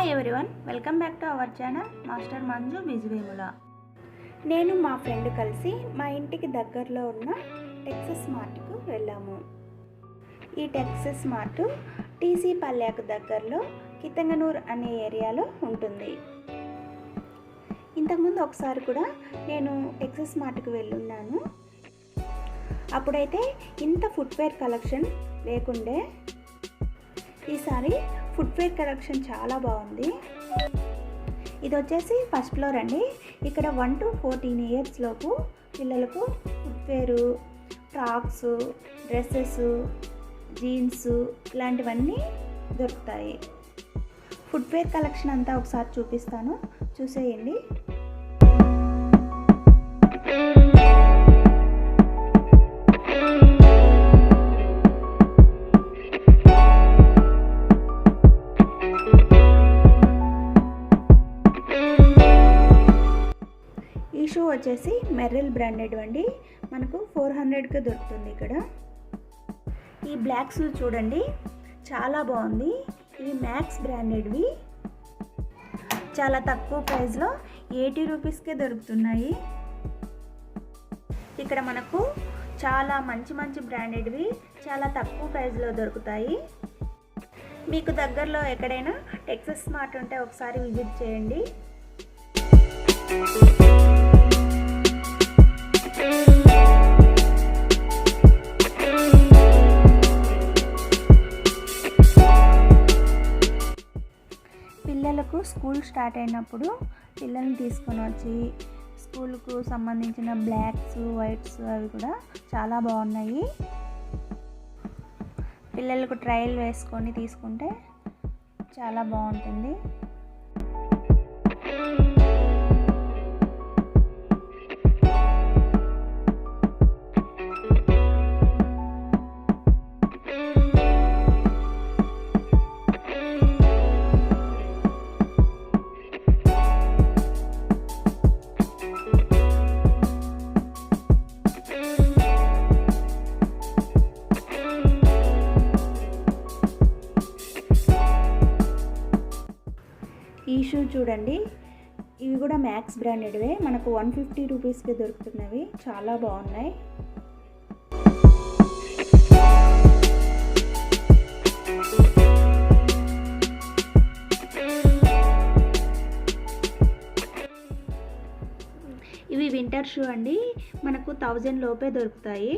Hi everyone, welcome back to our channel master Manju Bijivemula. నేను మా friend కలిసి మా ఇంటికి దగ్గరలో ఉన్న టెక్సస్ మార్ట్కు వెళ్ళాము. ఈ టెక్సస్ మార్ట్ టీసీ పల్లెకు దగ్గరలో కితంగనూర్ అనే ఏరియాలో ఉంటుంది. ఇంతకుముందు ఒకసారి కూడా నేను టెక్సస్ మార్ట్కి వెళ్ళున్నాను. అప్పుడైతే ఇంత ఫుట్వేర్ కలెక్షన్ లేకుండే. ఈసారి ఫుట్వేర్ కలెక్షన్ చాలా బాగుంది. ఇది వచ్చేసి ఫస్ట్ ఫ్లోర్ అండి. ఇక్కడ 1 to 14 ఇయర్స్ లోపు పిల్లలకు ఫుట్వేరు, ఫ్రాక్స్, డ్రెస్సెస్, జీన్స్ ఇలాంటివన్నీ దొరుకుతాయి. ఫుట్వేర్ కలెక్షన్ అంతా ఒకసారి చూపిస్తాను, చూసేయండి. ఈ షూ వచ్చేసి మెర్రెల్ బ్రాండెడ్ అండి. మనకు 400కి దొరుకుతుంది ఇక్కడ. ఈ బ్లాక్ షూ చూడండి, చాలా బాగుంది. ఇవి మ్యాక్స్ బ్రాండెడ్వి. చాలా తక్కువ ప్రైస్లో 80 రూపీస్కే దొరుకుతున్నాయి. ఇక్కడ మనకు చాలా మంచి బ్రాండెడ్వి చాలా తక్కువ ప్రైస్లో దొరుకుతాయి. మీకు దగ్గరలో ఎక్కడైనా టెక్సస్ మార్ట్ ఉంటే ఒకసారి విజిట్ చేయండి. పిల్లలకు స్కూల్ స్టార్ట్ అయినప్పుడు పిల్లల్ని తీసుకొని వచ్చి స్కూల్కు సంబంధించిన బ్లాక్స్, వైట్స్ అవి కూడా చాలా బాగున్నాయి. పిల్లలకు ట్రయల్ వేసుకొని తీసుకుంటే చాలా బాగుంటుంది. ఈ షూ చూడండి, ఇవి కూడా మ్యాక్స్ బ్రాండెడ్వే. మనకు 150 రూపీస్కి దొరుకుతున్నవి. చాలా బాగున్నాయి. ఇవి వింటర్ షూ అండి. మనకు 1000 లోపే దొరుకుతాయి.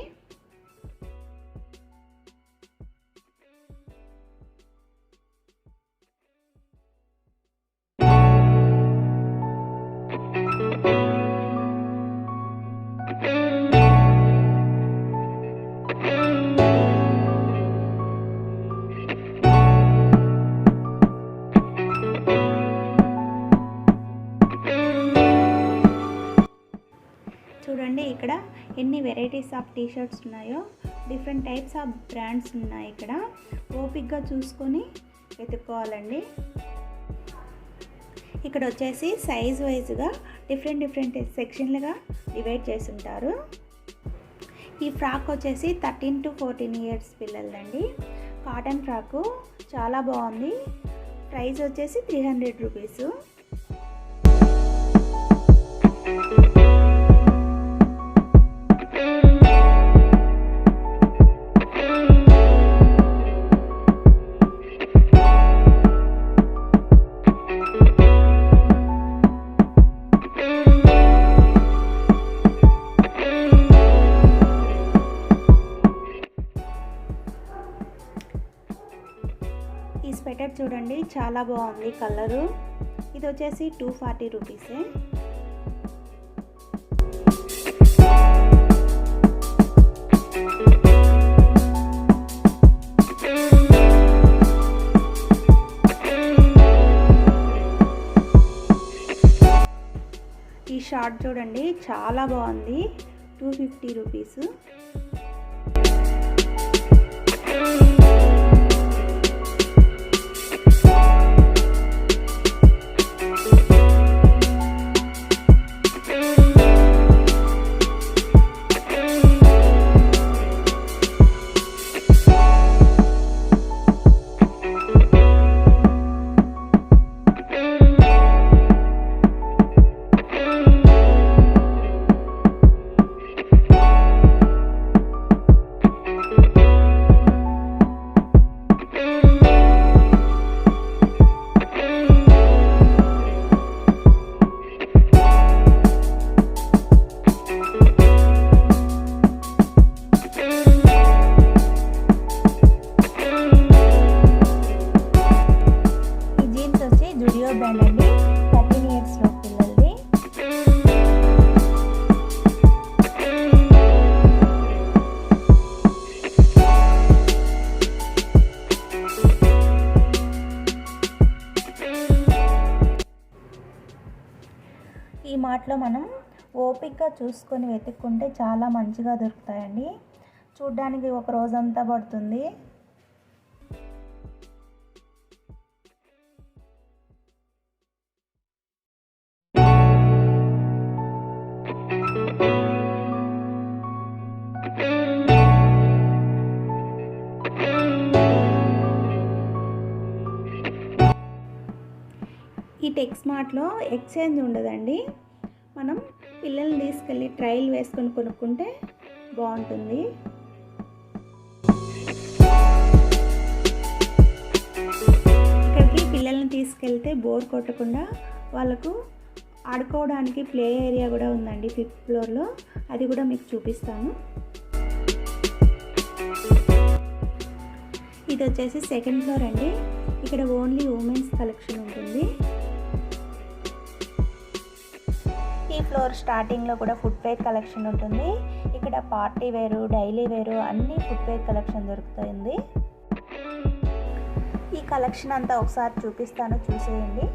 చూడండి ఇక్కడ ఎన్ని వెరైటీస్ ఆఫ్ టీషర్ట్స్ ఉన్నాయో. డిఫరెంట్ టైప్స్ ఆఫ్ బ్రాండ్స్ ఉన్నాయి. ఇక్కడ ఓపిక్గా చూసుకొని వెతుక్కోవాలండి. ఇక్కడ వచ్చేసి సైజ్ వైజ్గా డిఫరెంట్ సెక్షన్లుగా డివైడ్ చేసి ఉంటారు. ఈ ఫ్రాక్ వచ్చేసి 13 to 14 ఇయర్స్ పిల్లలదండి. కాటన్ ఫ్రాకు చాలా బాగుంది. ప్రైస్ వచ్చేసి 300 రూపీస్. ఈ స్వెటర్ చూడండి, చాలా బాగుంది కలరు. ఇది వచ్చేసి 240 రూపీసే. ఈ షార్ట్ చూడండి, చాలా బాగుంది. 250 రూపీస్. బ్రాండ్ అండి, 13 ఇయర్స్ లో పిల్లలది. ఈ మార్ట్లో మనం ఓపికగా చూసుకొని వెతుక్కుంటే చాలా మంచిగా దొరుకుతాయండి. చూడ్డానికి ఒక రోజంతా పడుతుంది. ఈ టెక్స్మార్ట్లో ఎక్స్చేంజ్ ఉండదండి. మనం పిల్లల్ని తీసుకెళ్ళి ట్రయల్ వేసుకొని కొనుక్కుంటే బాగుంటుంది. ఇక్కడికి పిల్లల్ని తీసుకెళ్తే బోర్ కొట్టకుండా వాళ్ళకు ఆడుకోవడానికి ప్లే ఏరియా కూడా ఉందండి 5th ఫ్లోర్లో. అది కూడా మీకు చూపిస్తాను. ఇది వచ్చేసి 2nd ఫ్లోర్ అండి. ఇక్కడ ఓన్లీ ఉమెన్స్ కలెక్షన్ ఉంటుంది. ఈ ఫ్లోర్ స్టార్టింగ్లో కూడా ఫుట్వేర్ కలెక్షన్ ఉంటుంది. ఇక్కడ పార్టీ వేరు, డైలీ వేరు అన్ని ఫుట్వేర్ కలెక్షన్ దొరుకుతుంది. ఈ కలెక్షన్ అంతా ఒకసారి చూపిస్తాను, చూసేయండి.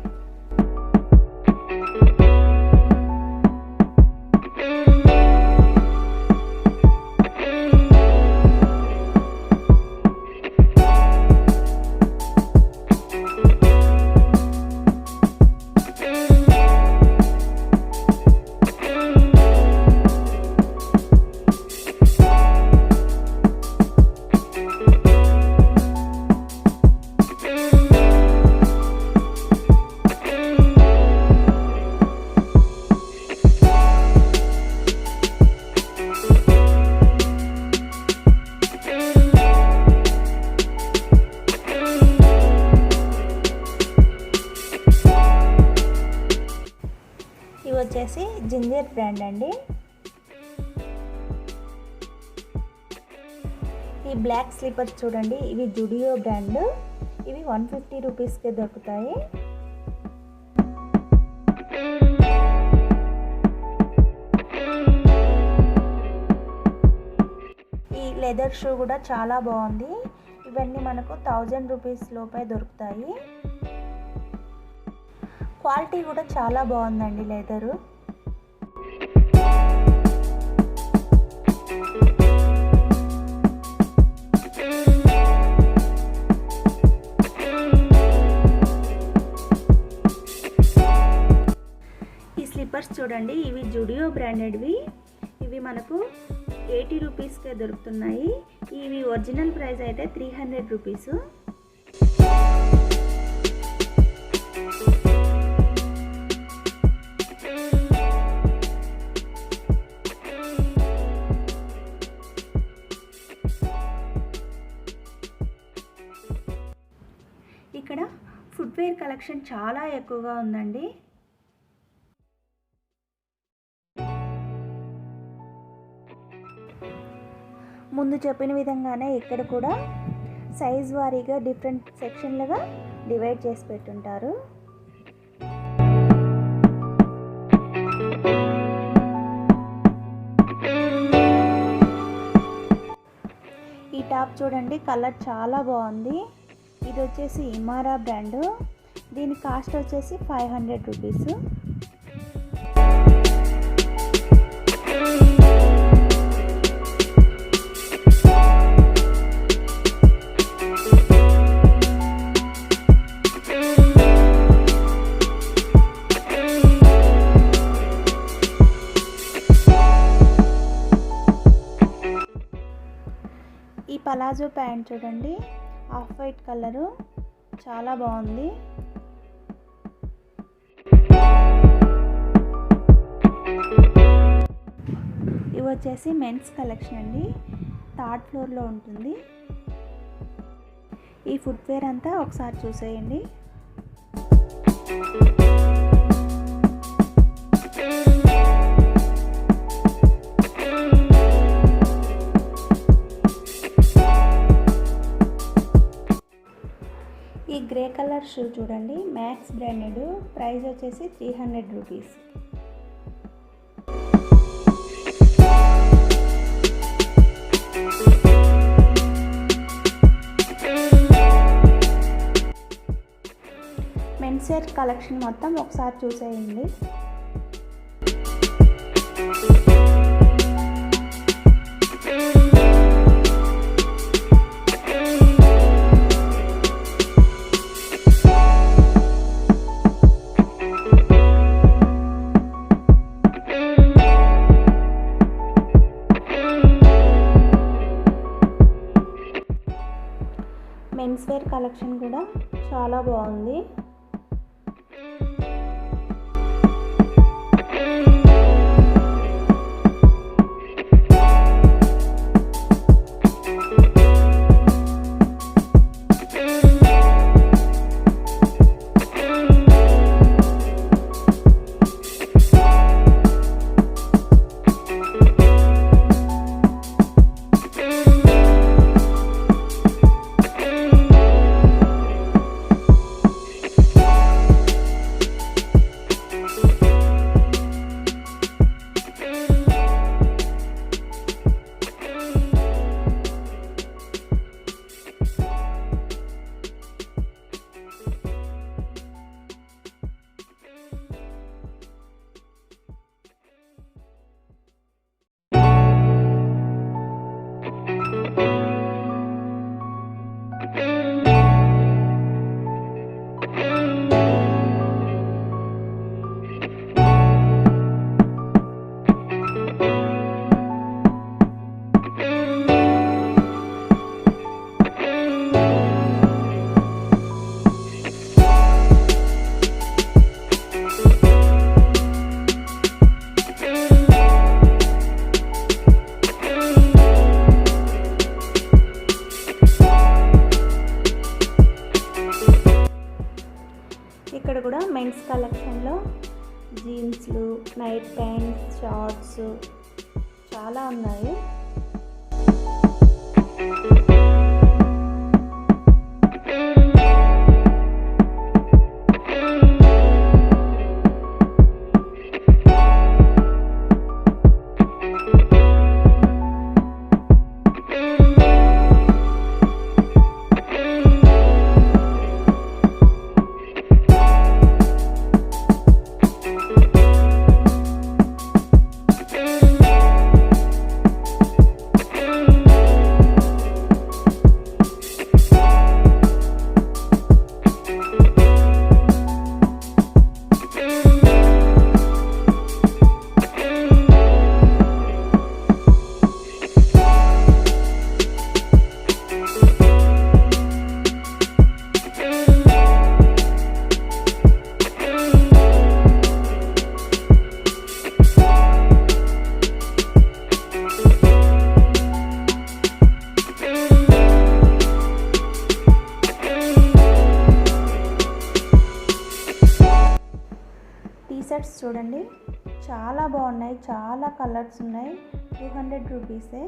వచ్చేసి జింజర్ బ్రాండ్ అండి. ఈ బ్లాక్ స్లిప్పర్స్ చూడండి, ఇవి జుడియో బ్రాండ్. ఇవి 150 రూపీస్కే దొరుకుతాయి. ఈ లెదర్ షూ కూడా చాలా బాగుంది. ఇవన్నీ మనకు 1000 రూపీస్ లోపే దొరుకుతాయి. క్వాలిటీ కూడా చాలా బాగుందండి లెదరు. ఈ స్లిప్పర్స్ చూడండి, ఇవి జుడియో బ్రాండెడ్వి. ఇవి మనకు 80 రూపీస్కే దొరుకుతున్నాయి. ఇవి ఒరిజినల్ ప్రైస్ అయితే 300 రూపీస్. ఇక్కడ ఫుట్వేర్ కలెక్షన్ చాలా ఎక్కువగా ఉందండి. ముందు చెప్పిన విధంగానే ఇక్కడ కూడా సైజ్ వారీగా డిఫరెంట్ సెక్షన్లుగా డివైడ్ చేసి పెట్టుంటారు. ఈ టాప్ చూడండి, కలర్ చాలా బాగుంది. ఇది వచ్చేసి ఇమారా బ్రాండ్. దీని కాస్ట్ వచ్చేసి 500 రూపీస్. ఈ పలాజో ప్యాంట్ చూడండి, ఆఫ్ వైట్ కలరు, చాలా బాగుంది. ఇవి వచ్చేసి మెన్స్ కలెక్షన్ అండి, 3rd ఫ్లోర్లో ఉంటుంది. ఈ ఫుట్వేర్ అంతా ఒకసారి చూసేయండి. ఈ గ్రే కలర్ షూ చూడండి, మ్యాక్స్ బ్రాండెడ్, ప్రైస్ వచ్చేసి 300 రూపీస్. మెన్స్ వేర్ కలెక్షన్ మొత్తం ఒకసారి చూసేయండి. మెన్స్ వేర్ కలెక్షన్ కూడా చాలా బాగుంది. ఇక్కడ కూడా మెన్స్ కలెక్షన్లో జీన్స్లు, నైట్ ప్యాంట్స్, షార్ట్స్ చాలా ఉన్నాయి. టీ-షర్ట్స్ చూడండి, చాలా బాగున్నాయి, చాలా కలర్స్ ఉన్నాయి. 200 రూపీసే.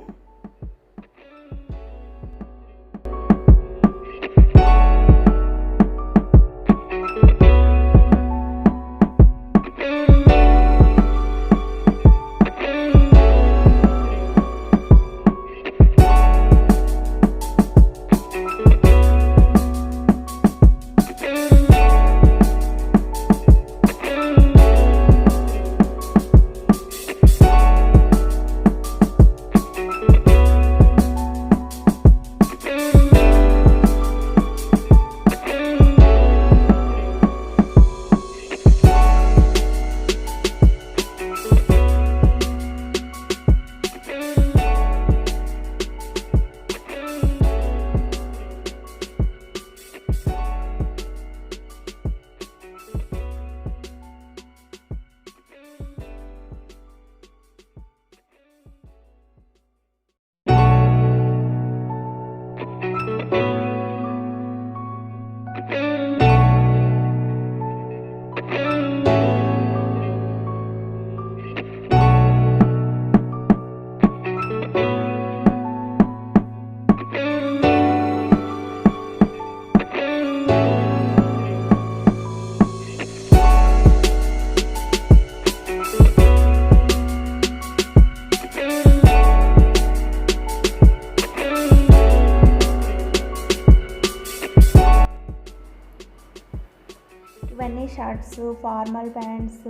ఇవన్నీ shirts, formal pants,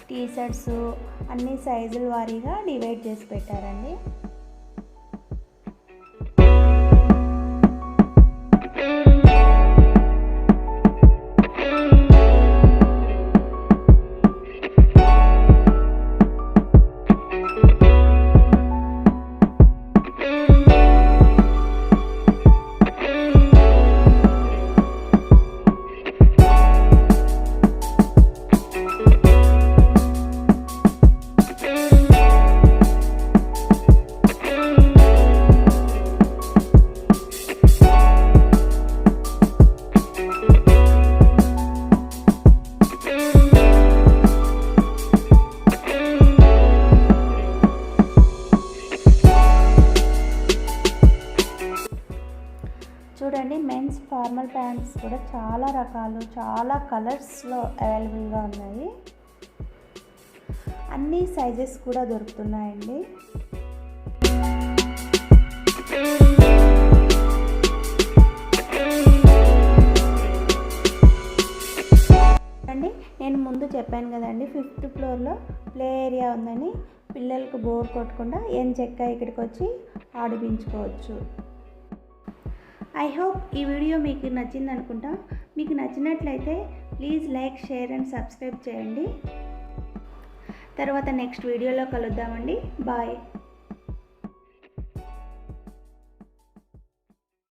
T shirts అన్ని సైజుల వారీగా డివైడ్ చేసి పెట్టారండి. చూడండి, మెన్స్ ఫార్మల్ ప్యాంట్స్ కూడా చాలా రకాలు, చాలా కలర్స్లో అవైలబుల్గా ఉన్నాయి. అన్ని సైజెస్ కూడా దొరుకుతున్నాయండి. అండి, నేను ముందు చెప్పాను కదండి 5th ఫ్లోర్లో ప్లే ఏరియా ఉందని. పిల్లలకు బోర్ కొట్టకుండా ఎంచక్కా ఇక్కడికి వచ్చి ఆడిపించుకోవచ్చు. ఐ హోప్ ఈ వీడియో మీకు నచ్చింది అనుకుంటా. మీకు నచ్చినట్లయితే please like, share and subscribe చేయండి. తర్వాత నెక్స్ట్ వీడియోలో కలుద్దామండి. బాయ్.